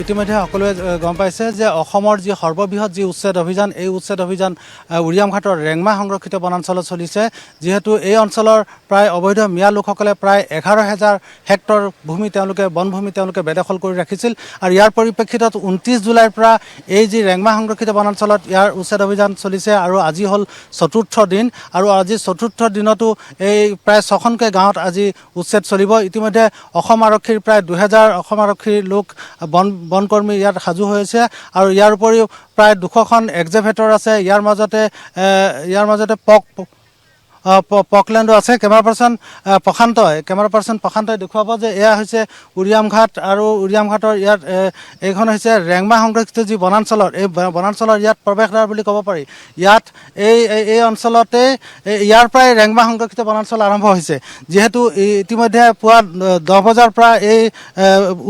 ইতিমধ্যে সকলোৱে গম পাইছে যে অসমৰ যি সৰ্ববৃহৎ যি উচ্ছেদ অভিযান এই উচ্ছেদ অভিযান উৰিয়ামঘাটৰ ৰেংমা সংৰক্ষিত বনাঞ্চলত চলিছে যিহেতু এই অঞ্চলৰ প্ৰায় অবৈধ মিয়া লোকসকলে প্ৰায় 11,000 হেক্টৰ ভূমি তেওঁলোকে বনভূমি তেওঁলোকে বেদখল কৰি ৰাখিছিল আৰু ইয়াৰ পৰিপ্ৰেক্ষিতত 29 জুলাইৰ পৰা এই যি ৰেংমা সংৰক্ষিত বনাঞ্চলত ইয়াৰ উচ্ছেদ অভিযান চলিছে আৰু আজি হ'ল চতুৰ্থ দিন আৰু আজি চতুৰ্থ দিনতো এই প্ৰায় 6খনকৈ গাঁৱত আজি উচ্ছেদ চলিব ইতিমধ্যে অসম আৰক্ষীৰ প্ৰায় 2000 অসম আৰক্ষীৰ লোক বনকৰ্মী ইয়াত সাজু হৈছে আৰু ইয়াৰ উপৰিও প্ৰায় 200খন এক্সিভেটৰ আছে ইয়াৰ মাজতে পকলেণ্ডো আছে কেমেৰা পাৰ্চন প্ৰশান্তই দেখুৱাব যে এয়া হৈছে উৰিয়ামঘাট আৰু উৰিয়ামঘাটৰ ইয়াত এইখন হৈছে ৰেংমা সংৰক্ষিত যি বনাঞ্চলৰ এই বনাঞ্চলৰ ইয়াত প্ৰৱেশদ্বাৰ বুলি ক'ব পাৰি ইয়াত এই অঞ্চলতে ইয়াৰ পৰাই ৰেংমা সংৰক্ষিত বনাঞ্চল আৰম্ভ হৈছে যিহেতু ইতিমধ্যে পুৱা 10 বজাৰ পৰা এই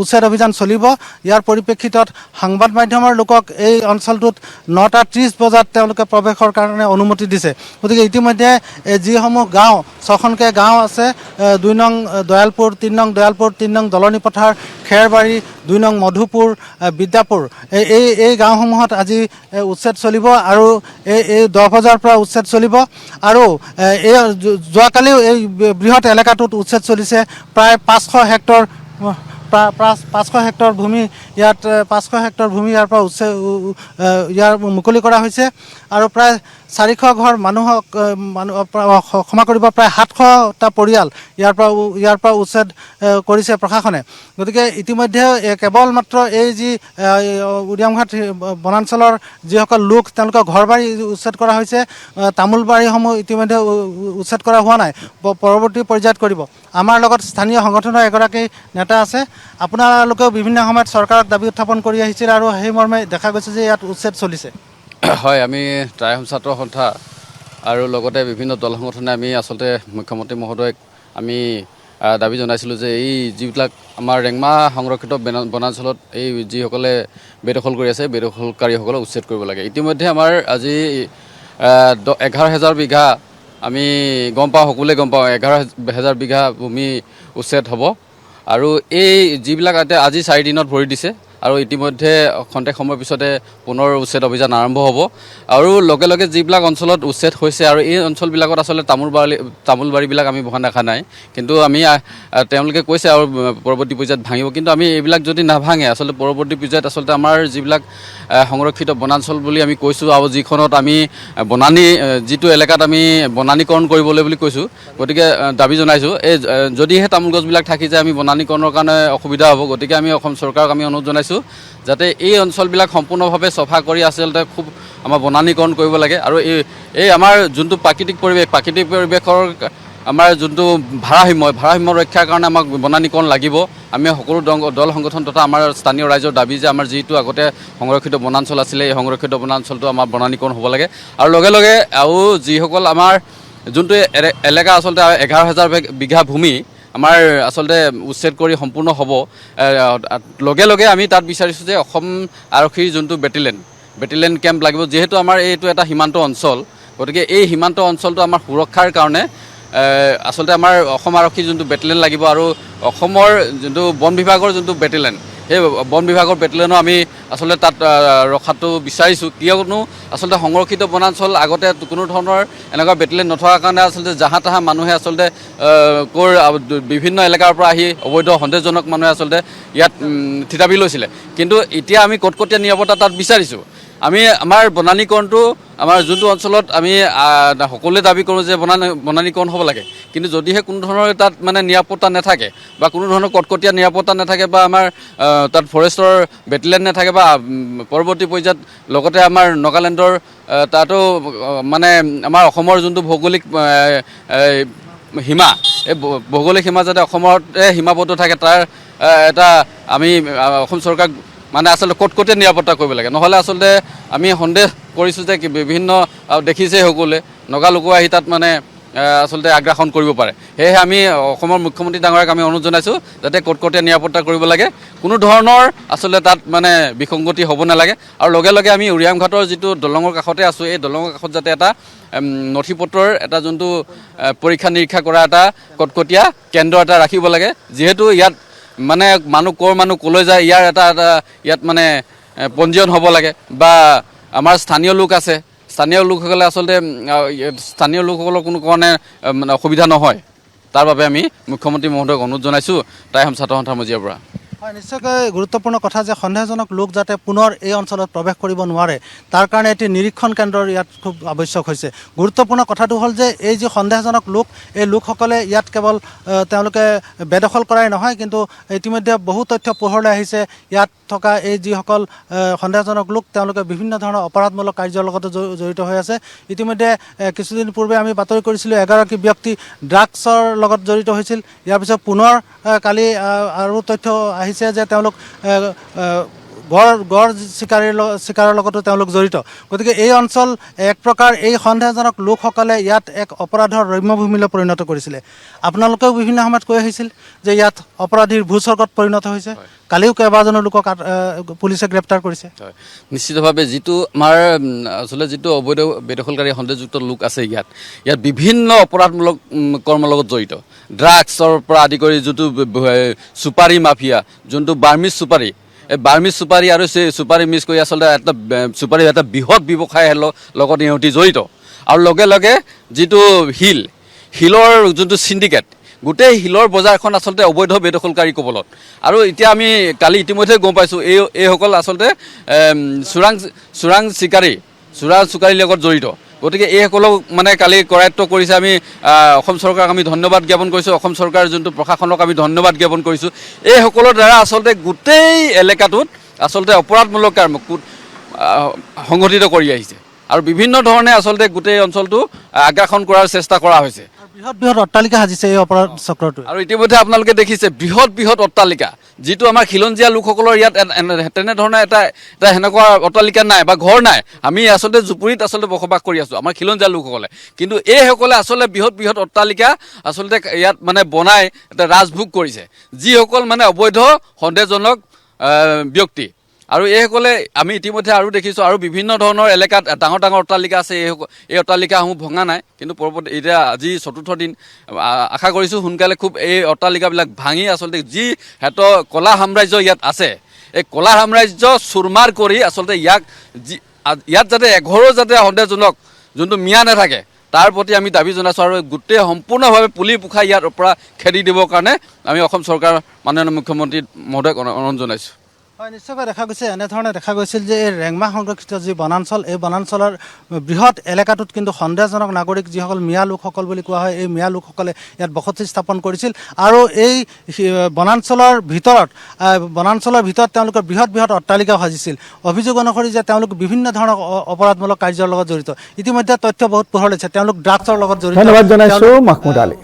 উচ্ছেদ অভিযান চলিব ইয়াৰ পৰিপ্ৰেক্ষিতত সংবাদ মাধ্যমৰ লোকক এই অঞ্চলটোত 9:30 বজাত তেওঁলোকে প্ৰৱেশৰ কাৰণে অনুমতি দিছে গতিকে ইতিমধ্যে যিসমূহ গাঁও 6খনকৈ গাঁও আছে 2 নং দয়ালপুৰ 3 নং দয়ালপুৰ 3 নং দলনি পথাৰ খেৰবাৰী 2 নং মধুপুৰ বিদ্যাপুৰ এই গাঁওসমূহত আজি উচ্ছেদ চলিব আৰু এই 10 বজাৰ পৰা উচ্ছেদ চলিব আৰু এই যোৱাকালিও এই বৃহৎ এলেকাটোত উচ্ছেদ চলিছে প্ৰায় 500 হেক্টৰ 500 হেক্টৰ ভূমি ইয়াত 500 হেক্টৰ ভূমি ইয়াৰ পৰা ইয়াৰ মুকলি কৰা হৈছে আৰু প্ৰায় 400 ঘৰ মানুহক ক্ষমা কৰিব প্ৰায় 700টা পৰিয়াল ইয়াৰ পৰা উচ্ছেদ কৰিছে প্ৰশাসনে গতিকে ইতিমধ্যে কেৱল মাত্ৰ এই যি উৰিয়ামঘাট বনাঞ্চলৰ যিসকল লোক তেওঁলোকৰ ঘৰবাৰী উচ্ছেদ কৰা হৈছে তামোল বাৰীসমূহ ইতিমধ্যে উচ্ছেদ কৰা হোৱা নাই পৰৱৰ্তী পৰ্যায়ত কৰিব আমাৰ লগত স্থানীয় সংগঠনৰ এগৰাকী নেতা আছে আপোনালোকেও বিভিন্ন সময়ত চৰকাৰক দাবী উত্থাপন কৰি আহিছিল আৰু সেই মৰ্মে দেখা গৈছে যে ইয়াত উচ্ছেদ চলিছে হয় আমি ট্ৰাইহম ছাত্ৰ সন্থা আৰু লগতে বিভিন্ন দল সংগঠনে আমি আচলতে মুখ্যমন্ত্ৰী মহোদয়ক আমি দাবী জনাইছিলোঁ যে এই যিবিলাক আমাৰ ৰেংমা সংৰক্ষিত বনাঞ্চলত এই যিসকলে বেদখল কৰি আছে বেদখলকাৰীসকলক উচ্ছেদ কৰিব লাগে ইতিমধ্যে আমাৰ আজি 11,000 বিঘা আমি গম পাওঁ সকলোৱে গম পাওঁ 11,000 বিঘা ভূমি উচ্ছেদ হ'ব আৰু এই যিবিলাক আজি 4 দিনত ভৰি দিছে আৰু ইতিমধ্যে খন্তেক সময়ৰ পিছতে পুনৰ উচ্ছেদ অভিযান আৰম্ভ হ'ব আৰু লগে লগে যিবিলাক অঞ্চলত উচ্ছেদ হৈছে আৰু এই অঞ্চলবিলাকত আচলতে তামোল বাৰীবিলাক আমি বহা দেখা নাই কিন্তু আমি তেওঁলোকে কৈছে আৰু পৰৱৰ্তী পৰ্যায়ত ভাঙিব কিন্তু আমি এইবিলাক যদি নাভাঙে আচলতে পৰৱৰ্তী পৰ্যায়ত আচলতে আমাৰ যিবিলাক সংৰক্ষিত বনাঞ্চল বুলি আমি কৈছোঁ আৰু যিখনত আমি যিটো এলেকাত আমি বনানীকৰণ কৰিবলৈ বুলি কৈছোঁ গতিকে দাবী জনাইছোঁ এই যদিহে তামোল গছবিলাক থাকি যায় আমি বনানীকৰণৰ কাৰণে অসুবিধা হ'ব গতিকে আমি অসম চৰকাৰক আমি অনুৰোধ জনাইছোঁ যাতে এই অঞ্চলবিলাক সম্পূৰ্ণভাৱে চফা কৰি আচলতে খুব আমাৰ বনানীকৰণ কৰিব লাগে আৰু এই আমাৰ যোনটো প্ৰাকৃতিক পৰিৱেশৰ আমাৰ যোনটো ভাৰসাম্য ৰক্ষাৰ কাৰণে আমাক বনানীকৰণ লাগিব আমি সকলো দল সংগঠন তথা আমাৰ স্থানীয় ৰাইজৰ দাবী যে আমাৰ যিটো আগতে সংৰক্ষিত বনাঞ্চল আছিলে এই সংৰক্ষিত বনাঞ্চলটো আমাৰ বনানীকৰণ হ'ব লাগে আৰু লগে লগে আৰু যিসকল আমাৰ যোনটো এলেকা আচলতে 11,000 বিঘা ভূমি আমাৰ আচলতে উচ্ছেদ কৰি সম্পূৰ্ণ হ'ব লগে লগে আমি তাত বিচাৰিছোঁ যে অসম আৰক্ষীৰ যোনটো বেটেলিয়ন কেম্প লাগিব যিহেতু আমাৰ এইটো এটা সীমান্ত অঞ্চল গতিকে এই সীমান্ত অঞ্চলটো আমাৰ সুৰক্ষাৰ কাৰণে আচলতে আমাৰ অসম আৰক্ষীৰ যোনটো বেটেলিয়ন লাগিব আৰু অসমৰ যোনটো বন বিভাগৰ যোনটো বেটেলিয়ন সেই বন বিভাগৰ বেটেলিয়নো আমি আচলতে তাত ৰখাটো বিচাৰিছোঁ কিয়নো আচলতে সংৰক্ষিত বনাঞ্চল আগতে কোনো ধৰণৰ এনেকুৱা বেটেলিয়ন নথকাৰ কাৰণে আচলতে জাহা তাহা মানুহে আচলতে বিভিন্ন এলেকাৰ পৰা আহি অবৈধ সন্দেহজনক মানুহে আচলতে ইয়াত থিতাপি লৈছিলে কিন্তু এতিয়া আমি কটকটীয়া নিৰাপত্তা তাত বিচাৰিছোঁ আমি আমাৰ বনানীকৰণটো আমাৰ যোনটো অঞ্চলত আমি সকলোৱে দাবী কৰোঁ যে বনানীকৰণ হ'ব লাগে কিন্তু যদিহে কোনো ধৰণৰ তাত মানে নিৰাপত্তা নাথাকে বা কোনো ধৰণৰ কটকটীয়া নিৰাপত্তা নাথাকে বা আমাৰ তাত ফৰেষ্টৰ বেটেলিয়ন নাথাকে বা পৰৱৰ্তী পৰ্যায়ত লগতে আমাৰ নাগালেণ্ডৰ তাতো মানে আমাৰ অসমৰ যোনটো ভৌগোলিক সীমা এই ভৌগোলিক সীমা যাতে অসমতে সীমাবদ্ধ থাকে তাৰ এটা আমি অসম চৰকাৰক মানে আচলতে কটকটীয়া নিৰাপত্তা কৰিব লাগে নহ'লে আচলতে আমি সন্দেহ কৰিছোঁ যে বিভিন্ন দেখিছে সকলোৱে নগা লোকো আহি তাত মানে আচলতে আগ্ৰাসন কৰিব পাৰে সেয়েহে আমি অসমৰ মুখ্যমন্ত্ৰী ডাঙৰীয়াক আমি অনুৰোধ জনাইছোঁ যাতে কটকটীয়া নিৰাপত্তা কৰিব লাগে কোনো ধৰণৰ আচলতে তাত মানে বিসংগতি হ'ব নালাগে আৰু লগে লগে আমি উৰিয়ামঘাটৰ যিটো দলঙৰ কাষতে আছোঁ এই দলঙৰ কাষত যাতে এটা নথি পত্ৰৰ এটা যোনটো পৰীক্ষা নিৰীক্ষা কৰা এটা কটকটীয়া কেন্দ্ৰ এটা ৰাখিব লাগে যিহেতু ইয়াত মানে মানুহ ক'লৈ যায় ইয়াৰ এটা ইয়াত মানে পঞ্জীয়ন হ'ব লাগে বা আমাৰ স্থানীয় লোক আছে স্থানীয় লোকসকলে আচলতে স্থানীয় লোকসকলৰ কোনো কাৰণে মানে অসুবিধা নহয় তাৰ বাবে আমি মুখ্যমন্ত্ৰী মহোদয়ক অনুৰোধ জনাইছোঁ টাই আহোম ছাত্ৰ সন্থাৰ মজিয়াৰ পৰা। হয়, নিশ্চয়কৈ গুৰুত্বপূৰ্ণ কথা যে সন্দেহজনক লোক যাতে পুনৰ এই অঞ্চলত প্ৰৱেশ কৰিব নোৱাৰে তাৰ কাৰণে এটি নিৰীক্ষণ কেন্দ্ৰৰ ইয়াত খুব আৱশ্যক হৈছে। গুৰুত্বপূৰ্ণ কথাটো হ'ল যে এই যি সন্দেহজনক লোক এই লোকসকলে ইয়াত কেৱল তেওঁলোকে বেদখল কৰাই নহয় কিন্তু ইতিমধ্যে বহু তথ্য পোহৰলৈ আহিছে। ইয়াত থকা এই যিসকল সন্দেহজনক লোক তেওঁলোকে বিভিন্ন ধৰণৰ অপৰাধমূলক কাৰ্যৰ লগতে জড়িত হৈ আছে। ইতিমধ্যে কিছুদিন পূৰ্বে আমি বাতৰি কৰিছিলোঁ এগৰাকী ব্যক্তি ড্ৰাগছৰ লগত জড়িত হৈছিল। ইয়াৰ পিছত পুনৰ কালি আৰু তথ্য আহিছে যে তেওঁলোক গড় চিকাৰৰ লগতো তেওঁলোক জড়িত। গতিকে এই অঞ্চল এক প্ৰকাৰ এই সন্দেহজনক লোকসকলে ইয়াত এক অপৰাধৰ ৰম্যভূমিলৈ পৰিণত কৰিছিলে। আপোনালোকেও বিভিন্ন সময়ত কৈ আহিছিল যে ইয়াত অপৰাধীৰ ভূস্বৰ্গত পৰিণত হৈছে। কালিও কেইবাজনো লোকক পুলিচে গ্ৰেপ্তাৰ কৰিছে। হয়, নিশ্চিতভাৱে যিটো আমাৰ আচলতে যিটো অবৈধ বেদখলকাৰী সন্দেহযুক্ত লোক আছে ইয়াত বিভিন্ন অপৰাধমূলক কৰ্মৰ লগত জড়িত। ড্ৰাগছৰ পৰা আদি কৰি যোনটো চুপাৰী মাফিয়া যোনটো বাৰ্মিজ চুপাৰী এই বাৰ্মিজ চুপাৰী আৰু সেই চুপাৰী মিক্স কৰি আচলতে এটা চুপাৰী এটা বৃহৎ ব্যৱসায়ৰ লগত ইহঁতি জড়িত। আৰু লগে লগে যিটো শিলৰ যোনটো চিণ্ডিকেট গোটেই শিলৰ বজাৰখন আচলতে অবৈধ বেদখলকাৰী কবলত। আৰু এতিয়া আমি কালি ইতিমধ্যে গম পাইছোঁ এইসকল আচলতে চোৰাং চিকাৰীৰ লগত জড়িত। গতিকে এইসকলক মানে কালি কৰায়ত্ব কৰিছে। আমি অসম চৰকাৰক আমি ধন্যবাদ জ্ঞাপন কৰিছোঁ। অসম চৰকাৰৰ যোনটো প্ৰশাসনক আমি ধন্যবাদ জ্ঞাপন কৰিছোঁ। এইসকলৰ দ্বাৰা আচলতে গোটেই এলেকাটোত আচলতে অপৰাধমূলক কাম সংঘটিত কৰি আহিছে আৰু বিভিন্ন ধৰণে আচলতে গোটেই অঞ্চলটো আগ্ৰাসন কৰাৰ চেষ্টা কৰা হৈছে। বৃহৎ অট্টালিকা সাজিছে এই অপৰাধ চক্ৰটো। আৰু ইতিমধ্যে আপোনালোকে দেখিছে বৃহৎ অট্টালিকা যিটো আমাৰ খিলঞ্জীয়া লোকসকলৰ ইয়াত তেনেধৰণৰ এটা সেনেকুৱা অট্টালিকা নাই বা ঘৰ নাই। আমি আচলতে জুপুৰিত আচলতে বসবাস কৰি আছোঁ আমাৰ খিলঞ্জীয়া লোকসকলে। কিন্তু এইসকলে আচলতে বৃহৎ অট্টালিকা আচলতে ইয়াত মানে বনাই এটা ৰাজভোগ কৰিছে যিসকল মানে অবৈধ সন্দেহজনক ব্যক্তি। আৰু এইসকলে আমি ইতিমধ্যে আৰু দেখিছোঁ আৰু বিভিন্ন ধৰণৰ এলেকাত ডাঙৰ অট্টালিকা আছে। এই অট্টালিকাসমূহ ভঙা নাই কিন্তু পৰৱৰ্তী এতিয়া আজি ৪ৰ্থ দিন আশা কৰিছোঁ সোনকালে খুব এই অট্টালিকাবিলাক ভাঙি আচলতে যি সিহঁতৰ কলা সাম্ৰাজ্য ইয়াত আছে এই কলা সাম্ৰাজ্য চুৰমাৰ কৰি আচলতে ইয়াত যাতে এঘৰো যাতে সন্দেহজনক যোনটো মিয়া নাথাকে তাৰ প্ৰতি আমি দাবী জনাইছোঁ। আৰু গোটেই সম্পূৰ্ণভাৱে পুলি পোখাই ইয়াৰ পৰা খেদি দিবৰ কাৰণে আমি অসম চৰকাৰৰ মাননীয় মুখ্যমন্ত্ৰী মহোদয়ক অনুৰোধ জনাইছোঁ। হয়, নিশ্চয়কৈ দেখা গৈছে এনেধৰণে দেখা গৈছিল যে এই ৰেংমা সংৰক্ষিত যি বনাঞ্চল এই বনাঞ্চলৰ বৃহৎ এলেকাটোত কিন্তু সন্দেহজনক নাগৰিক যিসকল মিয়া লোকসকল বুলি কোৱা হয় এই মিয়া লোকসকলে ইয়াত বসতি স্থাপন কৰিছিল। আৰু এই বনাঞ্চলৰ ভিতৰত তেওঁলোকে বৃহৎ অট্টালিকাও সাজিছিল। অভিযোগ অনুসৰি যে তেওঁলোক বিভিন্ন ধৰণৰ অপৰাধমূলক কাৰ্যৰ লগত জড়িত। ইতিমধ্যে তথ্য বহুত পোহৰ লৈছে তেওঁলোক ড্ৰাগছৰ লগত জড়িত। ধন্যবাদ জনাইছোঁ মাহমুদ আলী।